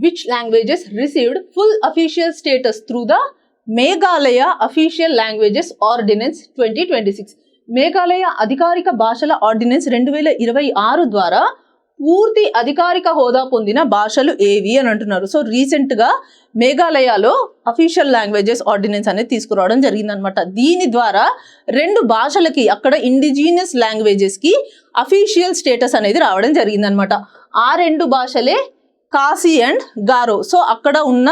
which languages received full official status through the Meghalaya Official Languages Ordinance 2026. Meghalaya అధికారిక భాషల ordinance 2026 ద్వారా పూర్తి అధికారిక హోదా పొందిన భాషలు ఏవి అని అంటున్నారు. సో రీసెంట్గా మేఘాలయలో అఫీషియల్ లాంగ్వేజెస్ ఆర్డినెన్స్ అనేది తీసుకురావడం జరిగిందనమాట. దీని ద్వారా 2 భాషలకి అక్కడ ఇండిజినియస్ లాంగ్వేజెస్కి అఫీషియల్ స్టేటస్ అనేది రావడం జరిగిందనమాట. ఆ 2 భాషలే కాశీ అండ్ గారో. సో అక్కడ ఉన్న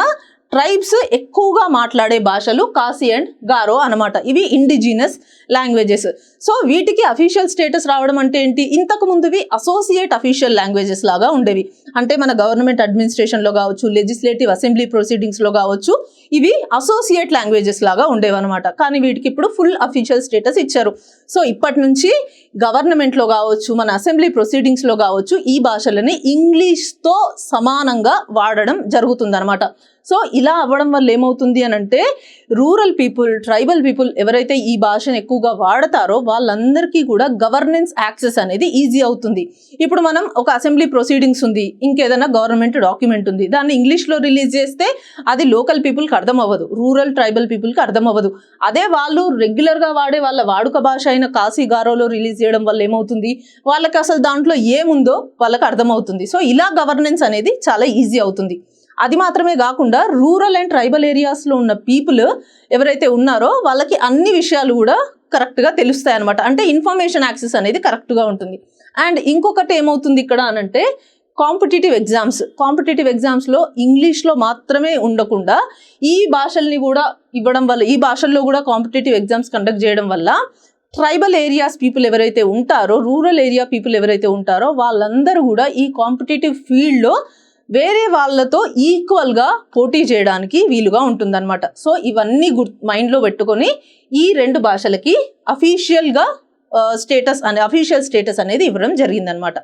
ట్రైబ్స్ ఎక్కువగా మాట్లాడే భాషలు కాశీ అండ్ గారో అనమాట. ఇవి ఇండిజినస్ లాంగ్వేజెస్. సో వీటికి అఫీషియల్ స్టేటస్ రావడం అంటే ఏంటి, ఇంతకు ముందువి అసోసియేట్ అఫీషియల్ లాంగ్వేజెస్ లాగా ఉండేవి. అంటే మన గవర్నమెంట్ అడ్మినిస్ట్రేషన్లో కావచ్చు, లెజిస్లేటివ్ అసెంబ్లీ ప్రొసీడింగ్స్లో కావచ్చు, ఇవి అసోసియేట్ లాంగ్వేజెస్ లాగా ఉండేవి అనమాట. కానీ వీటికి ఇప్పుడు ఫుల్ అఫీషియల్ స్టేటస్ ఇచ్చారు. సో ఇప్పటి నుంచి గవర్నమెంట్లో కావచ్చు, మన అసెంబ్లీ ప్రొసీడింగ్స్లో కావచ్చు, ఈ భాషలని ఇంగ్లీష్తో సమానంగా వాడడం జరుగుతుందన్నమాట. సో ఇలా అవ్వడం వల్ల ఏమవుతుంది అని అంటే రూరల్ పీపుల్, ట్రైబల్ పీపుల్ ఎవరైతే ఈ భాషను ఎక్కువగా వాడతారో వాళ్ళందరికీ కూడా గవర్నెన్స్ యాక్సెస్ అనేది ఈజీ అవుతుంది. ఇప్పుడు మనం ఒక అసెంబ్లీ ప్రొసీడింగ్స్ ఉంది, ఇంకేదైనా గవర్నమెంట్ డాక్యుమెంట్ ఉంది, దాన్ని ఇంగ్లీష్లో రిలీజ్ చేస్తే అది లోకల్ పీపుల్కి అర్థం అవ్వదు, రూరల్ ట్రైబల్ పీపుల్కి అర్థం అవ్వదు. అదే వాళ్ళు రెగ్యులర్గా వాడే వాళ్ళ వాడుక భాష అయిన కాశీ గారోలో రిలీజ్ చేయడం వల్ల ఏమవుతుంది, వాళ్ళకి అసలు దాంట్లో ఏముందో వాళ్ళకి అర్థమవుతుంది. సో ఇలా గవర్నెన్స్ అనేది చాలా ఈజీ అవుతుంది. అది మాత్రమే కాకుండా రూరల్ అండ్ ట్రైబల్ ఏరియాస్లో ఉన్న పీపుల్ ఎవరైతే ఉన్నారో వాళ్ళకి అన్ని విషయాలు కూడా కరెక్ట్గా తెలుస్తాయి అనమాట. అంటే ఇన్ఫర్మేషన్ యాక్సెస్ అనేది కరెక్ట్గా ఉంటుంది. అండ్ ఇంకొకటి ఏమవుతుంది ఇక్కడ అనంటే కాంపిటేటివ్ ఎగ్జామ్స్లో ఇంగ్లీష్లో మాత్రమే ఉండకుండా ఈ భాషల్ని కూడా ఇవ్వడం వల్ల, ఈ భాషల్లో కూడా కాంపిటేటివ్ ఎగ్జామ్స్ కండక్ట్ చేయడం వల్ల ట్రైబల్ ఏరియాస్ పీపుల్ ఎవరైతే ఉంటారో, రూరల్ ఏరియా పీపుల్ ఎవరైతే ఉంటారో వాళ్ళందరూ కూడా ఈ కాంపిటేటివ్ ఫీల్డ్లో వేరే వాళ్ళతో ఈక్వల్గా పోటీ చేయడానికి వీలుగా ఉంటుందన్నమాట. సో ఇవన్నీ మైండ్లో పెట్టుకొని ఈ 2 భాషలకి అఫీషియల్ స్టేటస్ అనేది ఇవ్వడం జరిగిందనమాట.